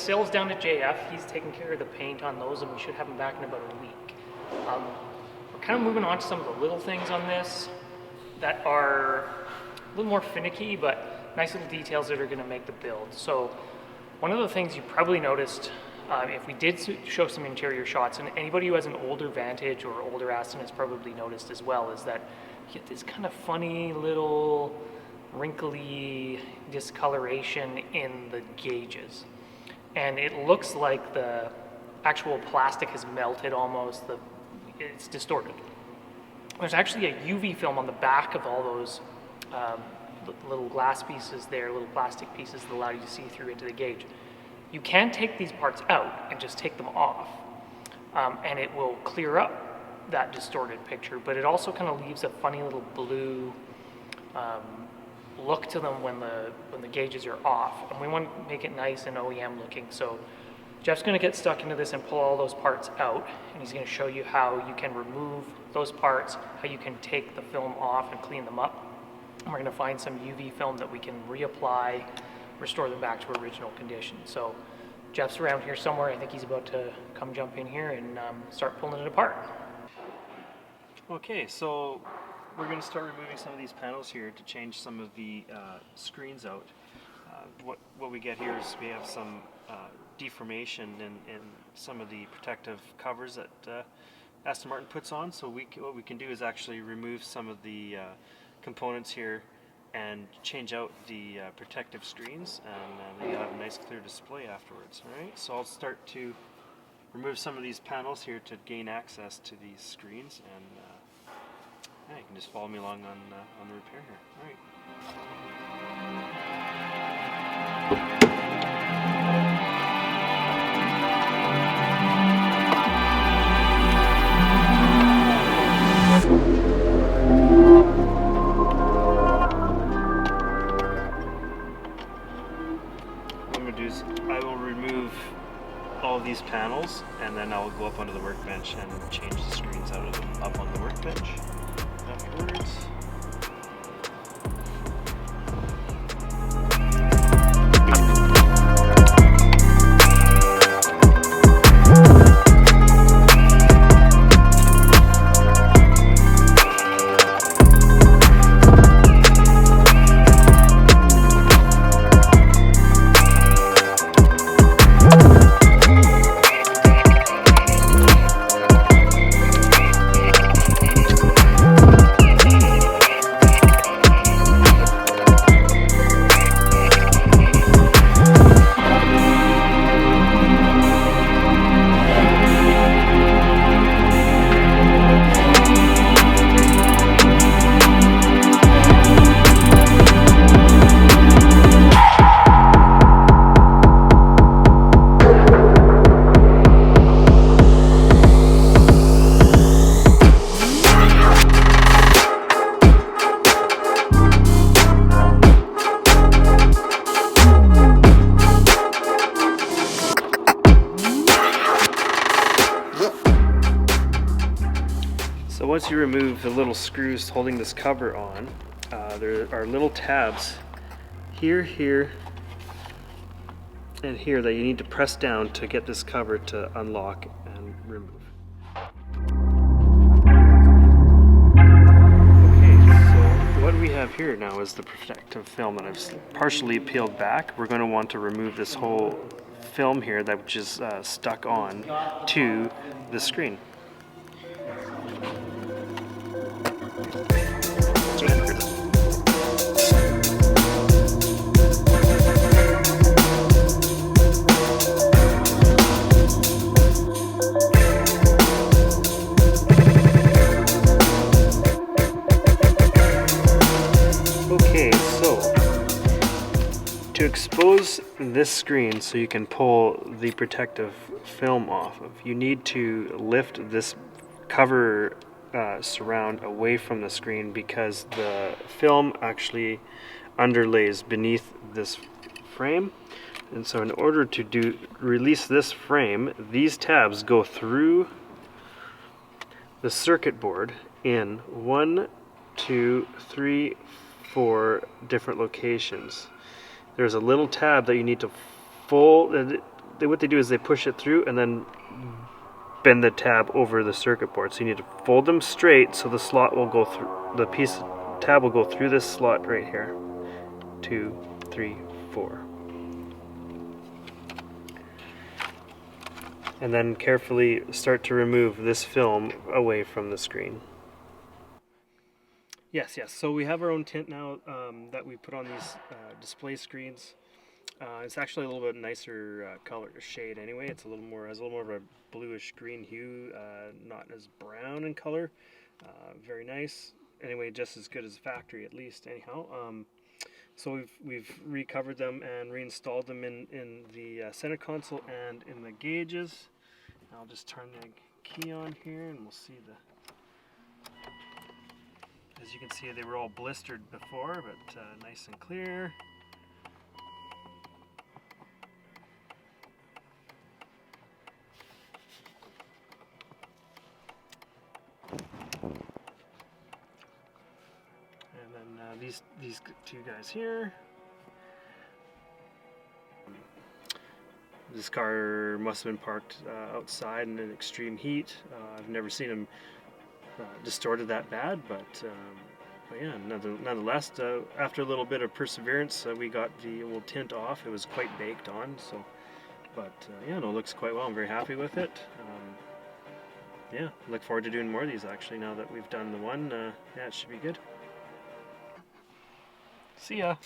sales down to JF. He's taking care of the paint on those, and we should have him back in about a week. We're kind of moving on to some of the little things on this that are a little more finicky, but nice little details that are going to make the build. So one of the things you probably noticed, if we did show some interior shots, and anybody who has an older Vantage or older Aston has probably noticed as well, is that you get this kind of funny little wrinkly discoloration in the gauges. And it looks like the actual plastic has melted almost, it's distorted. There's actually a UV film on the back of all those little glass pieces there, little plastic pieces that allow you to see through into the gauge. You can take these parts out and just take them off, and it will clear up that distorted picture, but it also kind of leaves a funny little blue look to them when the gauges are off, and we want to make it nice and OEM looking. So Jeff's going to get stuck into this and pull all those parts out, and he's going to show you how you can remove those parts, how you can take the film off and clean them up. And we're going to find some UV film that we can reapply, restore them back to original condition. So Jeff's around here somewhere. I think he's about to come jump in here and start pulling it apart. Okay, so we're going to start removing some of these panels here to change some of the screens out. What we get here is we have some deformation in some of the protective covers that Aston Martin puts on. So what we can do is actually remove some of the components here and change out the protective screens, and then you'll have a nice clear display afterwards. Alright, so I'll start to remove some of these panels here to gain access to these screens, and yeah, you can just follow me along on the repair here. Alright. What I'm going to do is I will remove all of these panels, and then I'll go up onto the workbench and change the screens out of them up on the workbench afterwards. So once you remove the little screws holding this cover on, there are little tabs here, here, and here that you need to press down to get this cover to unlock and remove. Okay, so what we have here now is the protective film that I've partially peeled back. We're going to want to remove this whole film here that which is stuck on to the screen. Okay, so to expose this screen so you can pull the protective film off of, you need to lift this cover surround away from the screen, because the film actually underlays beneath this frame, and so in order to release this frame, these tabs go through the circuit board in 1, 2, 3, 4 different locations. There's a little tab that you need to what they do is they push it through and then bend the tab over the circuit board. So you need to fold them straight so the slot will go through, the tab will go through this slot right here. 2, 3, 4. And then carefully start to remove this film away from the screen. Yes, so we have our own tint now that we put on these display screens. It's actually a little bit nicer color shade anyway. It's has a little more of a bluish green hue, not as brown in color. Very nice. Anyway, just as good as factory at least. Anyhow, so we've recovered them and reinstalled them in the center console and in the gauges. I'll just turn the key on here and we'll see the. As you can see, they were all blistered before, but nice and clear. And then these two guys here. This car must have been parked outside in extreme heat. I've never seen them distorted that bad, but yeah, nonetheless, after a little bit of perseverance, we got the old tint off. It was quite baked on, so, but yeah, no, it looks quite well. I'm very happy with it. Yeah, look forward to doing more of these actually now that we've done the one. Yeah, it should be good. See ya.